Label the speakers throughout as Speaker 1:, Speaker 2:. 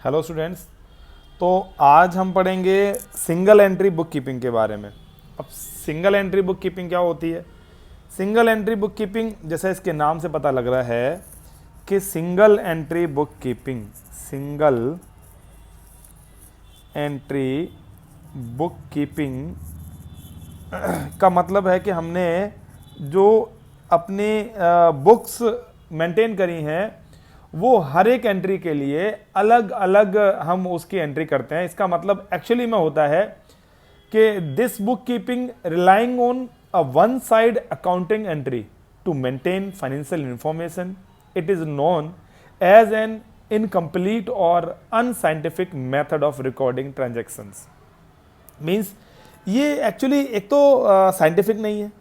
Speaker 1: Hello students. तो आज हम पढ़ेंगे सिंगल एंट्री बुक कीपिंग के बारे में। अब सिंगल एंट्री बुक कीपिंग क्या होती है? सिंगल एंट्री बुक कीपिंग, जैसा इसके नाम से पता लग रहा है कि single entry book keeping, single entry book keeping का मतलब है कि हमने जो अपनी बुक्स मेंटेन करी हैं वो हर एक एंट्री के लिए अलग अलग हम उसकी एंट्री करते हैं। इसका मतलब एक्चुअली में होता है कि this book keeping relying on a one side accounting entry to maintain financial information. It is known as an incomplete और unscientific method of recording transactions. Means ये एक्चुअली एक तो साइंटिफिक नहीं है,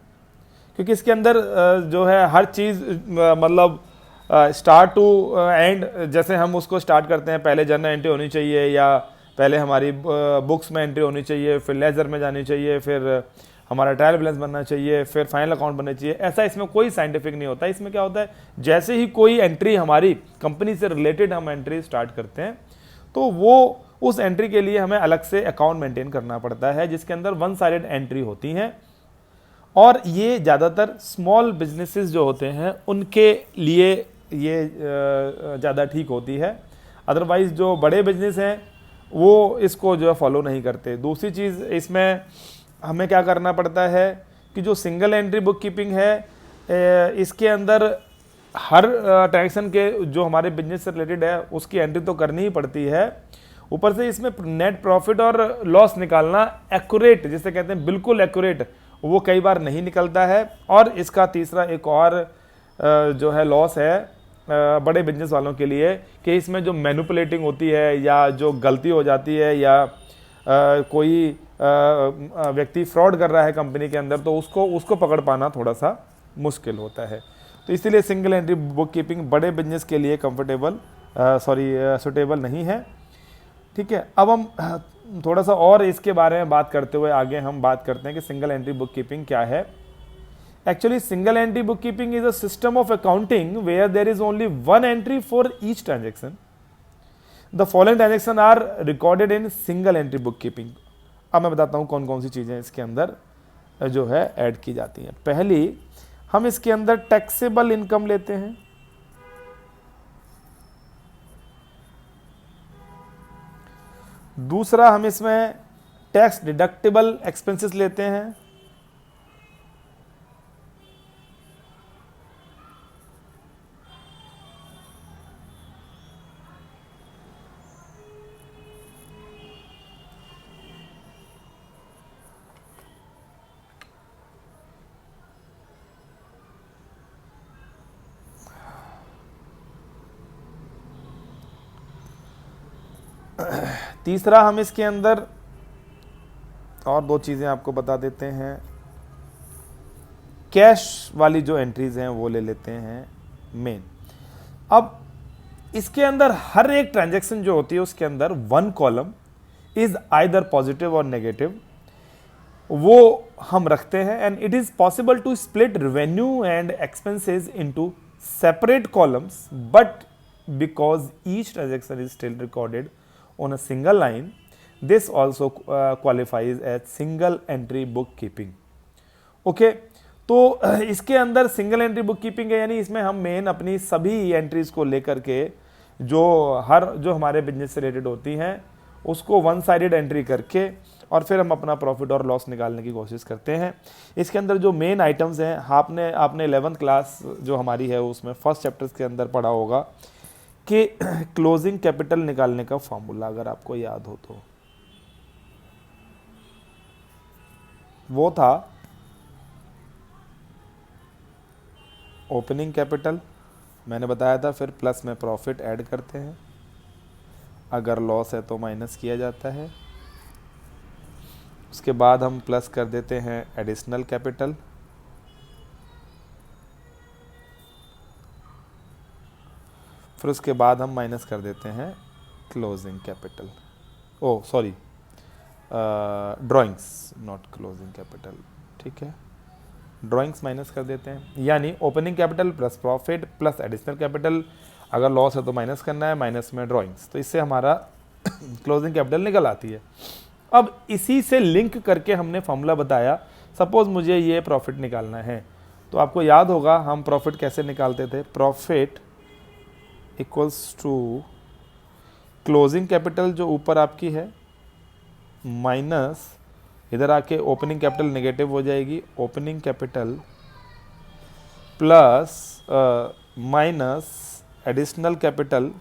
Speaker 1: क्योंकि इसके अंदर जो है हर चीज़ मतलब स्टार्ट टू एंड, जैसे हम उसको स्टार्ट करते हैं पहले जर्नल एंट्री होनी चाहिए, या पहले हमारी बुक्स में एंट्री होनी चाहिए, फिर लेजर में जानी चाहिए, फिर हमारा ट्रायल बैलेंस बनना चाहिए, फिर फाइनल अकाउंट बनना चाहिए। ऐसा इसमें कोई साइंटिफिक नहीं होता। इसमें क्या होता है, जैसे ही कोई एंट्री हमारी कंपनी से रिलेटेड हम एंट्री स्टार्ट करते हैं तो वो उस एंट्री के लिए हमें अलग से अकाउंट मेंटेन करना पड़ता है, जिसके अंदर वन साइडेड एंट्री होती हैं। और ये ज़्यादातर स्मॉल बिजनेसेस जो होते हैं उनके लिए ये ज़्यादा ठीक होती है। अदरवाइज़ जो बड़े बिजनेस हैं वो इसको जो है फॉलो नहीं करते। दूसरी चीज़ इसमें हमें क्या करना पड़ता है कि जो सिंगल एंट्री बुक कीपिंग है इसके अंदर हर ट्रांजेक्शन के जो हमारे बिजनेस से रिलेटेड है उसकी एंट्री तो करनी ही पड़ती है। ऊपर से इसमें नेट प्रॉफिट और लॉस निकालना एक्यूरेट, जिसे कहते हैं बिल्कुल एक्यूरेट, वो कई बार नहीं निकलता है। और इसका तीसरा एक और जो है लॉस है बड़े बिजनेस वालों के लिए कि इसमें जो मैनिपुलेटिंग होती है या जो गलती हो जाती है या कोई व्यक्ति फ्रॉड कर रहा है कंपनी के अंदर, तो उसको पकड़ पाना थोड़ा सा मुश्किल होता है। तो इसीलिए सिंगल एंट्री बुक कीपिंग बड़े बिजनेस के लिए सुटेबल नहीं है। ठीक है, अब हम थोड़ा सा और इसके बारे में बात करते हुए आगे हम बात करते हैं कि सिंगल एंट्री बुक कीपिंग क्या है। Actually, single entry bookkeeping is a system of accounting where there is only one entry for each transaction. The following transactions are recorded in single entry bookkeeping. अब मैं बताता हूँ कौन कौन सी चीज़ें इसके अंदर जो है ऐड की जाती हैं। पहली, हम इसके अंदर टैक्सेबल इनकम लेते हैं। दूसरा, हम इसमें टैक्स डिडक्टेबल एक्सपेंसेस लेते हैं। तीसरा, हम इसके अंदर और दो चीज़ें आपको बता देते हैं। कैश वाली जो एंट्रीज हैं वो ले लेते हैं मेन। अब इसके अंदर हर एक ट्रांजैक्शन जो होती है उसके अंदर one column is either positive और नेगेटिव, वो हम रखते हैं। And it is possible to split revenue and expenses into separate columns, but because each transaction is still recorded on a single line, this also qualifies as single entry bookkeeping. Okay, तो इसके अंदर single entry book keeping है, यानी इसमें हम main अपनी सभी entries को लेकर के जो हमारे बिजनेस से रिलेटेड होती हैं उसको वन साइडेड एंट्री करके और फिर हम अपना प्रॉफिट और लॉस निकालने की कोशिश करते हैं। इसके अंदर जो मेन आइटम्स हैं, आपने 11th क्लास जो हमारी है उसमें फर्स्ट चैप्टर्स के अंदर पढ़ा होगा कि क्लोजिंग कैपिटल निकालने का फॉर्मूला, अगर आपको याद हो तो वो था ओपनिंग कैपिटल, मैंने बताया था, फिर प्लस में प्रॉफिट ऐड करते हैं, अगर लॉस है तो माइनस किया जाता है, उसके बाद हम प्लस कर देते हैं एडिशनल कैपिटल, फिर उसके बाद हम माइनस कर देते हैं closing capital, O sorry drawings, not closing capital. ठीक है, ड्राइंग्स माइनस कर देते हैं, यानी opening capital plus profit plus additional capital, अगर लॉस है तो माइनस करना है, माइनस में ड्राइंग्स। तो इससे हमारा क्लोजिंग कैपिटल निकल आती है। अब इसी से लिंक करके हमने फॉर्मूला बताया, सपोज मुझे ये प्रॉफिट निकालना है, तो आपको याद होगा हम प्रॉफिट कैसे निकालते थे, profit equals to closing capital जो ऊपर आपकी है माइनस इधर आके ओपनिंग कैपिटल नेगेटिव हो जाएगी, opening capital plus minus additional capital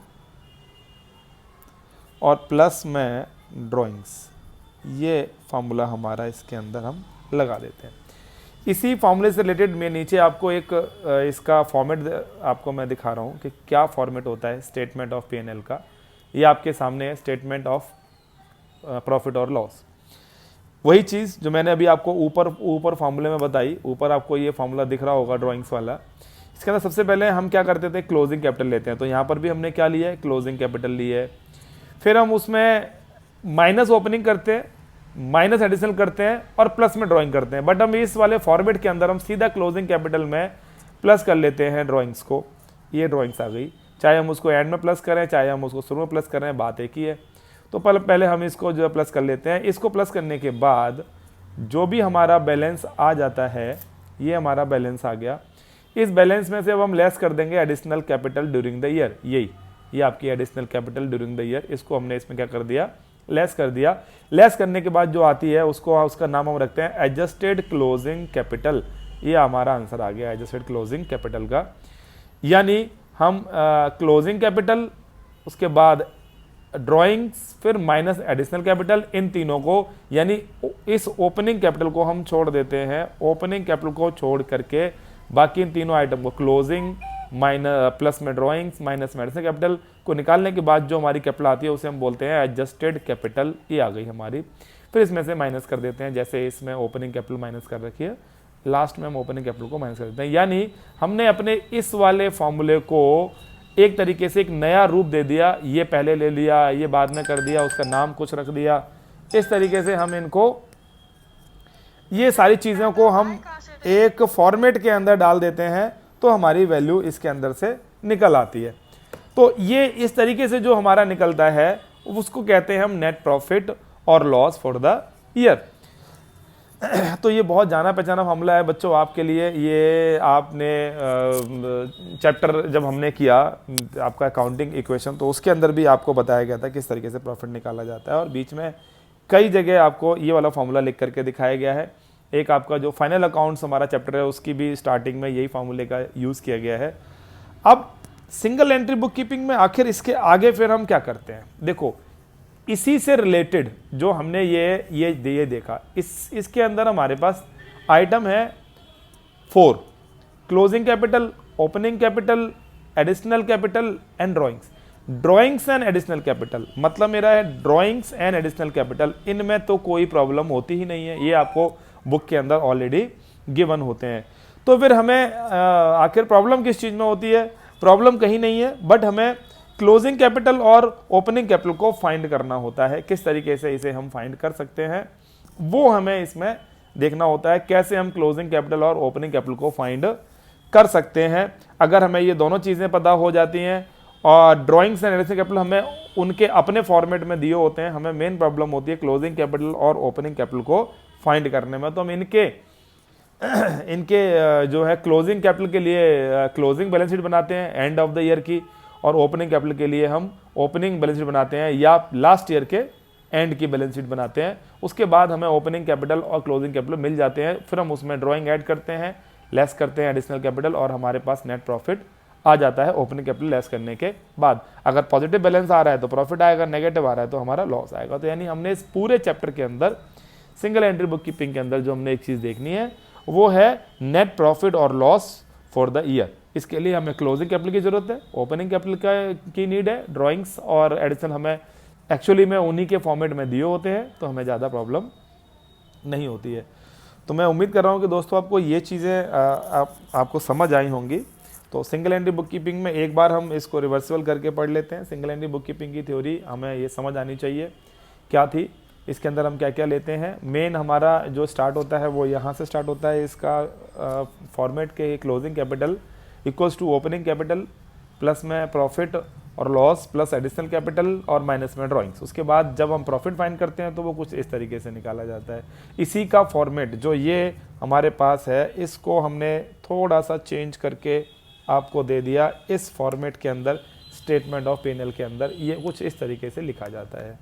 Speaker 1: और प्लस में ड्राइंग्स। ये फार्मूला हमारा इसके अंदर हम लगा देते हैं। इसी फार्मूले से रिलेटेड मैं नीचे आपको एक इसका फॉर्मेट आपको मैं दिखा रहा हूँ कि क्या फॉर्मेट होता है स्टेटमेंट ऑफ P&L का। ये आपके सामने है स्टेटमेंट ऑफ प्रॉफिट और लॉस। वही चीज़ जो मैंने अभी आपको ऊपर फार्मूले में बताई, ऊपर आपको ये फार्मूला दिख रहा होगा ड्राइंग्स वाला। इसके अंदर सबसे पहले हम क्या करते थे, क्लोजिंग कैपिटल लेते हैं। तो यहाँ पर भी हमने क्या लिया है, क्लोजिंग कैपिटल लिया है। फिर हम उसमें माइनस ओपनिंग करते हैं, माइनस एडिशनल करते हैं और प्लस में ड्राइंग करते हैं। बट हम इस वाले फॉर्मेट के अंदर हम सीधा क्लोजिंग कैपिटल में प्लस कर लेते हैं ड्राइंग्स को। ये ड्राइंग्स आ गई, चाहे हम उसको एंड में प्लस करें चाहे हम उसको शुरू में प्लस करें, बात एक ही है। तो पहले हम इसको जो प्लस कर लेते हैं। इसको प्लस करने के बाद जो भी हमारा बैलेंस आ जाता है, ये हमारा बैलेंस आ गया। इस बैलेंस में से अब हम लेस कर देंगे additional capital during the year. ये आपकी additional capital during the year, इसको हमने इसमें क्या कर दिया, लेस कर दिया। लेस करने के बाद जो आती है उसका नाम हम रखते हैं एडजस्टेड क्लोजिंग कैपिटल। ये हमारा आंसर आ गया एडजस्टेड क्लोजिंग कैपिटल का। यानी हम क्लोजिंग कैपिटल, उसके बाद ड्राइंग्स, फिर माइनस एडिशनल कैपिटल, इन तीनों को यानी इस ओपनिंग कैपिटल को हम छोड़ देते हैं। ओपनिंग कैपिटल को छोड़ करके बाकी इन तीनों आइटम को क्लोजिंग माइनस प्लस में ड्राइंग्स माइनस में एडिशनल कैपिटल को निकालने के बाद जो हमारी कैपिटल आती है उसे हम बोलते हैं एडजस्टेड कैपिटल। ये आ गई हमारी। फिर इसमें से माइनस कर देते हैं, जैसे इसमें ओपनिंग कैपिटल माइनस कर रखी है, लास्ट में हम ओपनिंग कैपिटल को माइनस कर देते हैं। यानी हमने अपने इस वाले फॉर्मूले को एक तरीके से एक नया रूप दे दिया। ये पहले ले लिया, ये बाद में कर दिया, उसका नाम कुछ रख दिया। इस तरीके से हम इनको, ये सारी चीज़ों को हम एक फॉर्मेट के अंदर डाल देते हैं तो हमारी वैल्यू इसके अंदर से निकल आती है। तो ये इस तरीके से जो हमारा निकलता है उसको कहते हैं हम नेट प्रॉफिट और लॉस फॉर द ईयर। तो ये बहुत जाना पहचाना मामला है बच्चों आपके लिए। ये आपने चैप्टर जब हमने किया आपका अकाउंटिंग इक्वेशन, तो उसके अंदर भी आपको बताया गया था किस तरीके से प्रॉफिट निकाला जाता है, और बीच में कई जगह आपको ये वाला फार्मूला लिख करके दिखाया गया है। एक आपका जो फाइनल अकाउंट्स हमारा चैप्टर है उसकी भी स्टार्टिंग में यही फार्मूले का यूज़ किया गया है। अब सिंगल एंट्री बुक कीपिंग में आखिर इसके आगे फिर हम क्या करते हैं, देखो इसी से रिलेटेड जो हमने ये देखा, इसके अंदर हमारे पास आइटम है 4, closing capital, opening capital, additional capital and drawings. Drawings and additional capital मतलब मेरा है ड्राइंग्स एंड एडिशनल कैपिटल, इनमें तो कोई प्रॉब्लम होती ही नहीं है, ये आपको बुक के अंदर ऑलरेडी गिवन होते हैं। तो फिर हमें आखिर प्रॉब्लम किस चीज़ में होती है, प्रॉब्लम कहीं नहीं है, बट हमें क्लोजिंग कैपिटल और ओपनिंग कैपिटल को फाइंड करना होता है। किस तरीके से इसे हम फाइंड कर सकते हैं वो हमें इसमें देखना होता है, कैसे हम क्लोजिंग कैपिटल और ओपनिंग कैपिटल को फाइंड कर सकते हैं। अगर हमें ये दोनों चीज़ें पता हो जाती हैं और ड्राइंग्स एंड एडिशनल कैपिटल हमें उनके अपने फॉर्मेट में दिए होते हैं, हमें मेन प्रॉब्लम होती है क्लोजिंग कैपिटल और ओपनिंग कैपिटल को फाइंड करने में। तो हम इनके जो है क्लोजिंग कैपिटल के लिए क्लोजिंग बैलेंस शीट बनाते हैं एंड ऑफ द ईयर की, और ओपनिंग कैपिटल के लिए हम ओपनिंग बैलेंस शीट बनाते हैं या लास्ट ईयर के एंड की बैलेंस शीट बनाते हैं। उसके बाद हमें ओपनिंग कैपिटल और क्लोजिंग कैपिटल मिल जाते हैं, फिर हम उसमें ड्राइंग ऐड करते हैं, लेस करते हैं एडिशनल कैपिटल, और हमारे पास नेट प्रॉफिट आ जाता है ओपनिंग कैपिटल लेस करने के बाद। अगर पॉजिटिव बैलेंस आ रहा है तो प्रॉफिट आएगा, नेगेटिव आ रहा है तो हमारा लॉस आएगा। तो यानी हमने इस पूरे चैप्टर के अंदर सिंगल एंट्री बुक कीपिंग के अंदर जो हमने एक चीज़ देखनी है वो है नेट प्रॉफिट और लॉस फॉर द ईयर। इसके लिए हमें क्लोजिंग कैपिटल की जरूरत है, ओपनिंग कैपिटल की नीड है, ड्राइंग्स और एडिशनल हमें एक्चुअली में उन्हीं के फॉर्मेट में दिए होते हैं, तो हमें ज़्यादा प्रॉब्लम नहीं होती है। तो मैं उम्मीद कर रहा हूँ कि दोस्तों आपको ये चीज़ें आपको समझ आई होंगी। तो सिंगल एंट्री बुक कीपिंग में एक बार हम इसको रिवर्सिबल करके पढ़ लेते हैं। सिंगल एंट्री बुक कीपिंग की थ्योरी हमें ये समझ आनी चाहिए क्या थी, इसके अंदर हम क्या क्या लेते हैं। मेन हमारा जो स्टार्ट होता है वो यहाँ से स्टार्ट होता है, इसका फॉर्मेट के closing capital equals to opening capital plus में प्रॉफिट और लॉस, प्लस एडिशनल कैपिटल और माइनस में ड्राइंग्स। उसके बाद जब हम प्रॉफिट फाइंड करते हैं तो वो कुछ इस तरीके से निकाला जाता है। इसी का फॉर्मेट जो ये हमारे पास है, इसको हमने थोड़ा सा चेंज करके आपको दे दिया इस फॉर्मेट के अंदर। स्टेटमेंट ऑफ P&L के अंदर ये कुछ इस तरीके से लिखा जाता है।